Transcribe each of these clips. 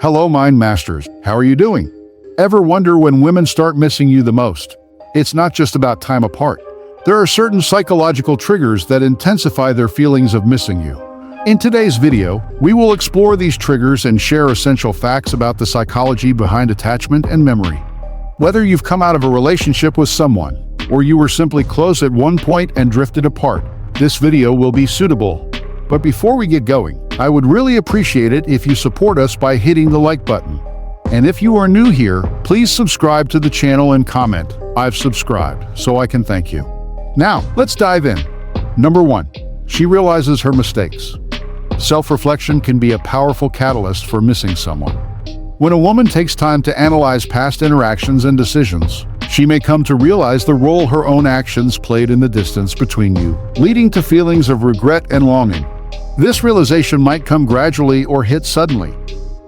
Hello, Mind Masters. How are you doing? Ever wonder when women start missing you the most? It's not just about time apart. There are certain psychological triggers that intensify their feelings of missing you. In today's video, we will explore these triggers and share essential facts about the psychology behind attachment and memory. Whether you've come out of a relationship with someone, or you were simply close at one point and drifted apart, this video will be suitable. But before we get going, I would really appreciate it if you support us by hitting the like button. And if you are new here, please subscribe to the channel and comment, "I've subscribed," so I can thank you. Now, let's dive in. Number 1. She realizes her mistakes. Self-reflection can be a powerful catalyst for missing someone. When a woman takes time to analyze past interactions and decisions, she may come to realize the role her own actions played in the distance between you, leading to feelings of regret and longing. This realization might come gradually or hit suddenly.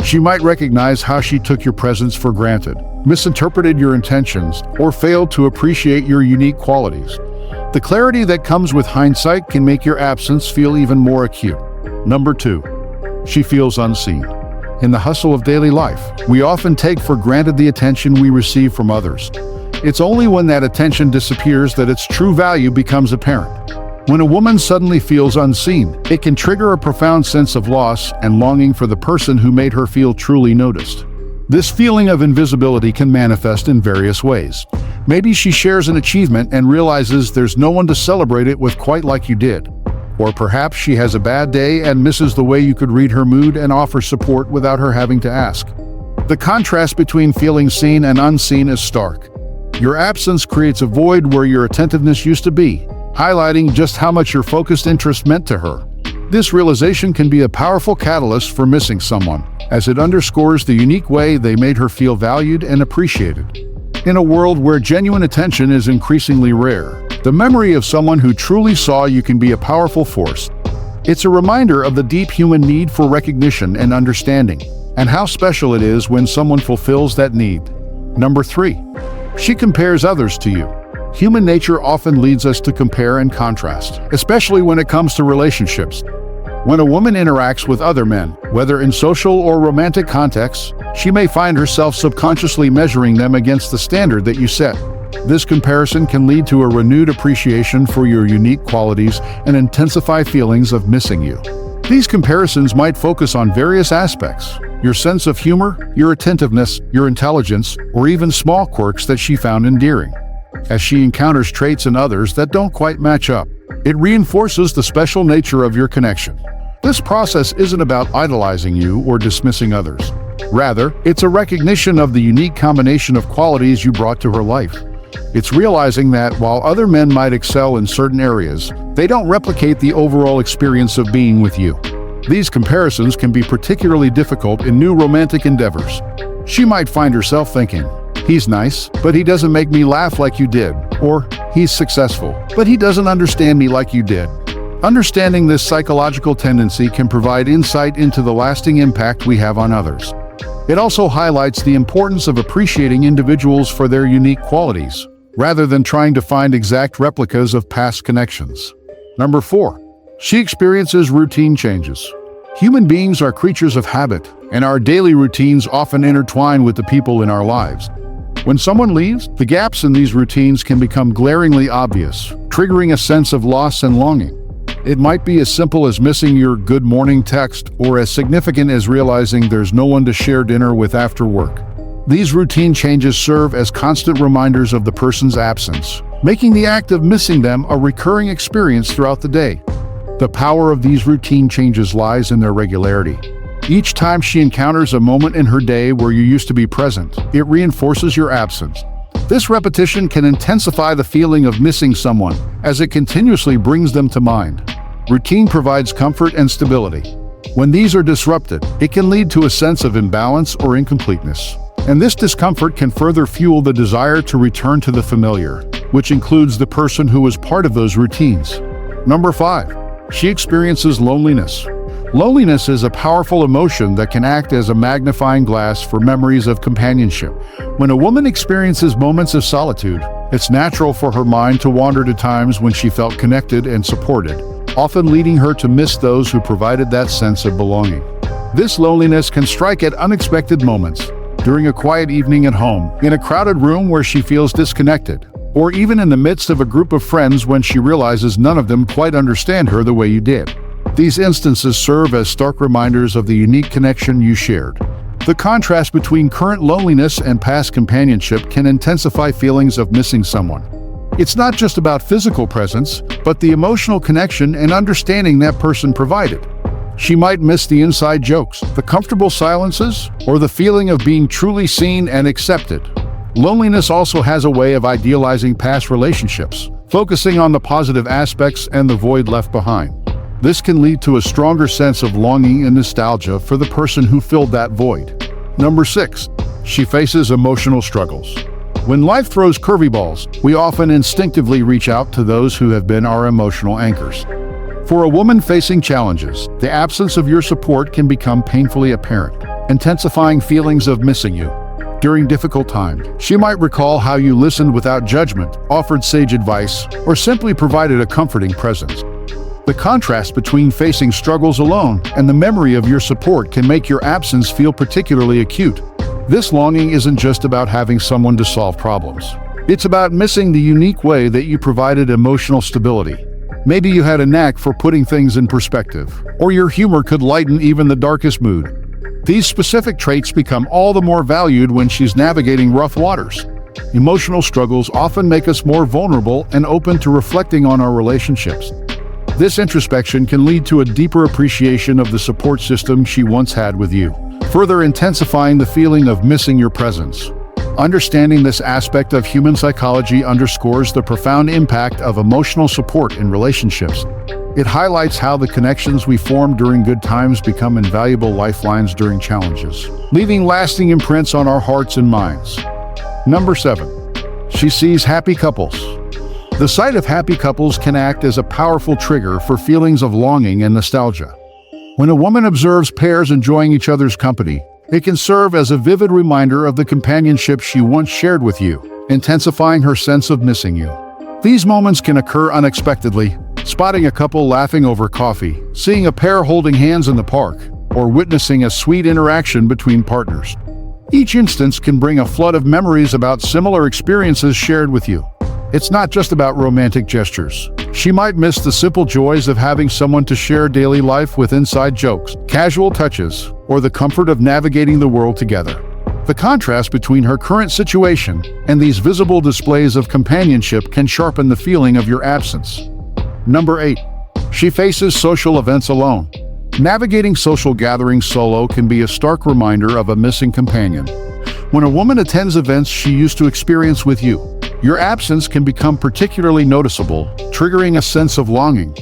She might recognize how she took your presence for granted, misinterpreted your intentions, or failed to appreciate your unique qualities. The clarity that comes with hindsight can make your absence feel even more acute. Number 2. She feels unseen. In the hustle of daily life, we often take for granted the attention we receive from others. It's only when that attention disappears that its true value becomes apparent. When a woman suddenly feels unseen, it can trigger a profound sense of loss and longing for the person who made her feel truly noticed. This feeling of invisibility can manifest in various ways. Maybe she shares an achievement and realizes there's no one to celebrate it with quite like you did. Or perhaps she has a bad day and misses the way you could read her mood and offer support without her having to ask. The contrast between feeling seen and unseen is stark. Your absence creates a void where your attentiveness used to be, highlighting just how much your focused interest meant to her. This realization can be a powerful catalyst for missing someone, as it underscores the unique way they made her feel valued and appreciated. In a world where genuine attention is increasingly rare, the memory of someone who truly saw you can be a powerful force. It's a reminder of the deep human need for recognition and understanding, and how special it is when someone fulfills that need. Number 3. She compares others to you. Human nature often leads us to compare and contrast, especially when it comes to relationships. When a woman interacts with other men, whether in social or romantic contexts, she may find herself subconsciously measuring them against the standard that you set. This comparison can lead to a renewed appreciation for your unique qualities and intensify feelings of missing you. These comparisons might focus on various aspects: your sense of humor, your attentiveness, your intelligence, or even small quirks that she found endearing. As she encounters traits in others that don't quite match up, it reinforces the special nature of your connection. This process isn't about idolizing you or dismissing others. Rather, it's a recognition of the unique combination of qualities you brought to her life. It's realizing that while other men might excel in certain areas, they don't replicate the overall experience of being with you. These comparisons can be particularly difficult in new romantic endeavors. She might find herself thinking, "He's nice, but he doesn't make me laugh like you did," or "He's successful, but he doesn't understand me like you did." Understanding this psychological tendency can provide insight into the lasting impact we have on others. It also highlights the importance of appreciating individuals for their unique qualities, rather than trying to find exact replicas of past connections. Number 4. She experiences routine changes. Human beings are creatures of habit, and our daily routines often intertwine with the people in our lives. When someone leaves, the gaps in these routines can become glaringly obvious, triggering a sense of loss and longing. It might be as simple as missing your good morning text, or as significant as realizing there's no one to share dinner with after work. These routine changes serve as constant reminders of the person's absence, making the act of missing them a recurring experience throughout the day. The power of these routine changes lies in their regularity. Each time she encounters a moment in her day where you used to be present, it reinforces your absence. This repetition can intensify the feeling of missing someone, as it continuously brings them to mind. Routine provides comfort and stability. When these are disrupted, it can lead to a sense of imbalance or incompleteness. And this discomfort can further fuel the desire to return to the familiar, which includes the person who was part of those routines. Number 5. She experiences loneliness. Loneliness is a powerful emotion that can act as a magnifying glass for memories of companionship. When a woman experiences moments of solitude, it's natural for her mind to wander to times when she felt connected and supported, often leading her to miss those who provided that sense of belonging. This loneliness can strike at unexpected moments, during a quiet evening at home, in a crowded room where she feels disconnected, or even in the midst of a group of friends when she realizes none of them quite understand her the way you did. These instances serve as stark reminders of the unique connection you shared. The contrast between current loneliness and past companionship can intensify feelings of missing someone. It's not just about physical presence, but the emotional connection and understanding that person provided. She might miss the inside jokes, the comfortable silences, or the feeling of being truly seen and accepted. Loneliness also has a way of idealizing past relationships, focusing on the positive aspects and the void left behind. This can lead to a stronger sense of longing and nostalgia for the person who filled that void. Number 6. She faces emotional struggles. When life throws curveballs, we often instinctively reach out to those who have been our emotional anchors. For a woman facing challenges, the absence of your support can become painfully apparent, intensifying feelings of missing you. During difficult times, she might recall how you listened without judgment, offered sage advice, or simply provided a comforting presence. The contrast between facing struggles alone and the memory of your support can make your absence feel particularly acute. This longing isn't just about having someone to solve problems. It's about missing the unique way that you provided emotional stability. Maybe you had a knack for putting things in perspective, or your humor could lighten even the darkest mood. These specific traits become all the more valued when she's navigating rough waters. Emotional struggles often make us more vulnerable and open to reflecting on our relationships. This introspection can lead to a deeper appreciation of the support system she once had with you, further intensifying the feeling of missing your presence. Understanding this aspect of human psychology underscores the profound impact of emotional support in relationships. It highlights how the connections we form during good times become invaluable lifelines during challenges, leaving lasting imprints on our hearts and minds. Number 7. She sees happy couples. The sight of happy couples can act as a powerful trigger for feelings of longing and nostalgia. When a woman observes pairs enjoying each other's company, it can serve as a vivid reminder of the companionship she once shared with you, intensifying her sense of missing you. These moments can occur unexpectedly, spotting a couple laughing over coffee, seeing a pair holding hands in the park, or witnessing a sweet interaction between partners. Each instance can bring a flood of memories about similar experiences shared with you. It's not just about romantic gestures. She might miss the simple joys of having someone to share daily life with, inside jokes, casual touches, or the comfort of navigating the world together. The contrast between her current situation and these visible displays of companionship can sharpen the feeling of your absence. Number 8. She faces social events alone. Navigating social gatherings solo can be a stark reminder of a missing companion. When a woman attends events she used to experience with you, your absence can become particularly noticeable, triggering a sense of longing.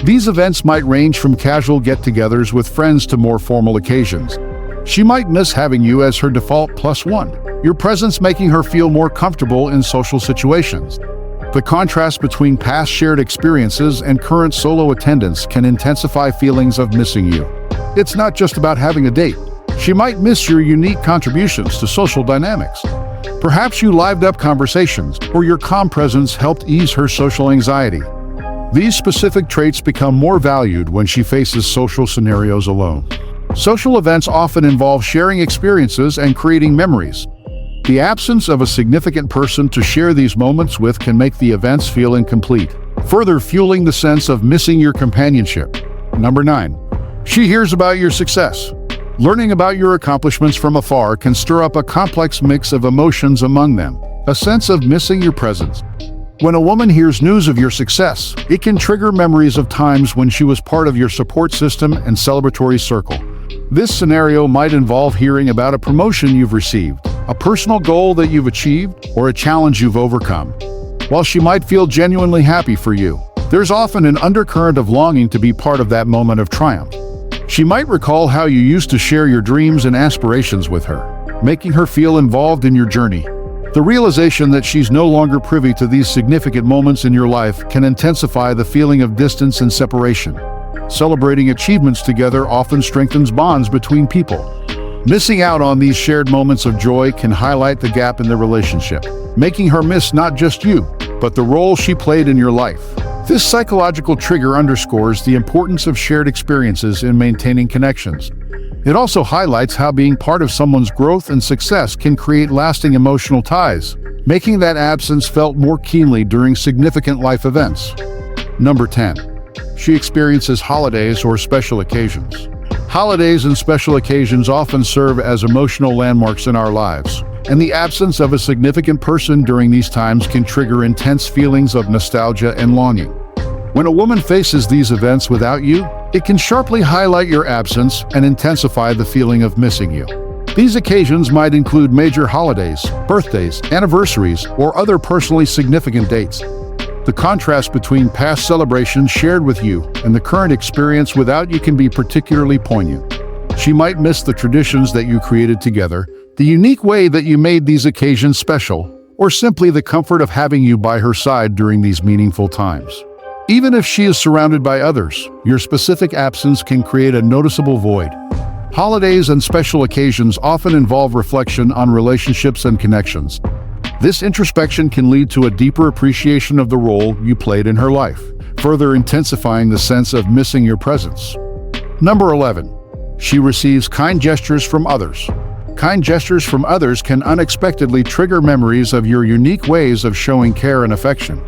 These events might range from casual get-togethers with friends to more formal occasions. She might miss having you as her default plus one, your presence making her feel more comfortable in social situations. The contrast between past shared experiences and current solo attendance can intensify feelings of missing you. It's not just about having a date. She might miss your unique contributions to social dynamics. Perhaps you lived up conversations, or your calm presence helped ease her social anxiety. These specific traits become more valued when she faces social scenarios alone. Social events often involve sharing experiences and creating memories. The absence of a significant person to share these moments with can make the events feel incomplete, further fueling the sense of missing your companionship. Number 9. She hears about your success. Learning about your accomplishments from afar can stir up a complex mix of emotions among them, a sense of missing your presence. When a woman hears news of your success, it can trigger memories of times when she was part of your support system and celebratory circle. This scenario might involve hearing about a promotion you've received, a personal goal that you've achieved, or a challenge you've overcome. While she might feel genuinely happy for you, there's often an undercurrent of longing to be part of that moment of triumph. She might recall how you used to share your dreams and aspirations with her, making her feel involved in your journey. The realization that she's no longer privy to these significant moments in your life can intensify the feeling of distance and separation. Celebrating achievements together often strengthens bonds between people. Missing out on these shared moments of joy can highlight the gap in the relationship, making her miss not just you, but the role she played in your life. This psychological trigger underscores the importance of shared experiences in maintaining connections. It also highlights how being part of someone's growth and success can create lasting emotional ties, making that absence felt more keenly during significant life events. Number 10. She experiences holidays or special occasions. Holidays and special occasions often serve as emotional landmarks in our lives, and the absence of a significant person during these times can trigger intense feelings of nostalgia and longing. When a woman faces these events without you, it can sharply highlight your absence and intensify the feeling of missing you. These occasions might include major holidays, birthdays, anniversaries, or other personally significant dates. The contrast between past celebrations shared with you and the current experience without you can be particularly poignant. She might miss the traditions that you created together, the unique way that you made these occasions special, or simply the comfort of having you by her side during these meaningful times. Even if she is surrounded by others, your specific absence can create a noticeable void. Holidays and special occasions often involve reflection on relationships and connections. This introspection can lead to a deeper appreciation of the role you played in her life, further intensifying the sense of missing your presence. Number 11. She receives kind gestures from others. Kind gestures from others can unexpectedly trigger memories of your unique ways of showing care and affection.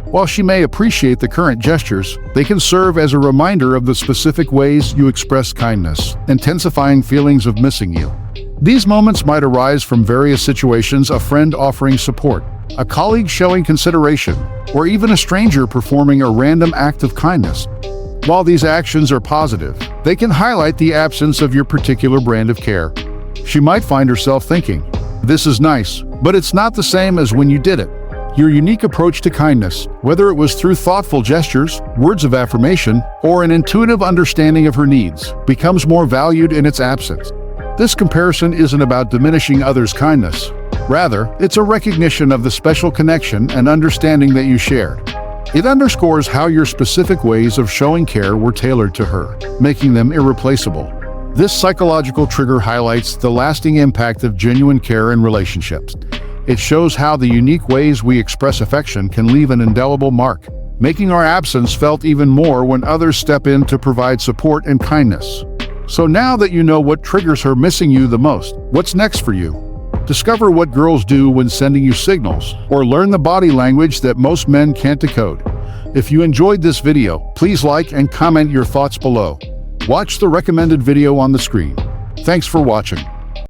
While she may appreciate the current gestures, they can serve as a reminder of the specific ways you express kindness, intensifying feelings of missing you. These moments might arise from various situations: a friend offering support, a colleague showing consideration, or even a stranger performing a random act of kindness. While these actions are positive, they can highlight the absence of your particular brand of care. She might find herself thinking, "This is nice, but it's not the same as when you did it." Your unique approach to kindness, whether it was through thoughtful gestures, words of affirmation, or an intuitive understanding of her needs, becomes more valued in its absence. This comparison isn't about diminishing others' kindness. Rather, it's a recognition of the special connection and understanding that you shared. It underscores how your specific ways of showing care were tailored to her, making them irreplaceable. This psychological trigger highlights the lasting impact of genuine care in relationships. It shows how the unique ways we express affection can leave an indelible mark, making our absence felt even more when others step in to provide support and kindness. So now that you know what triggers her missing you the most, what's next for you? Discover what girls do when sending you signals, or learn the body language that most men can't decode. If you enjoyed this video, please like and comment your thoughts below. Watch the recommended video on the screen. Thanks for watching.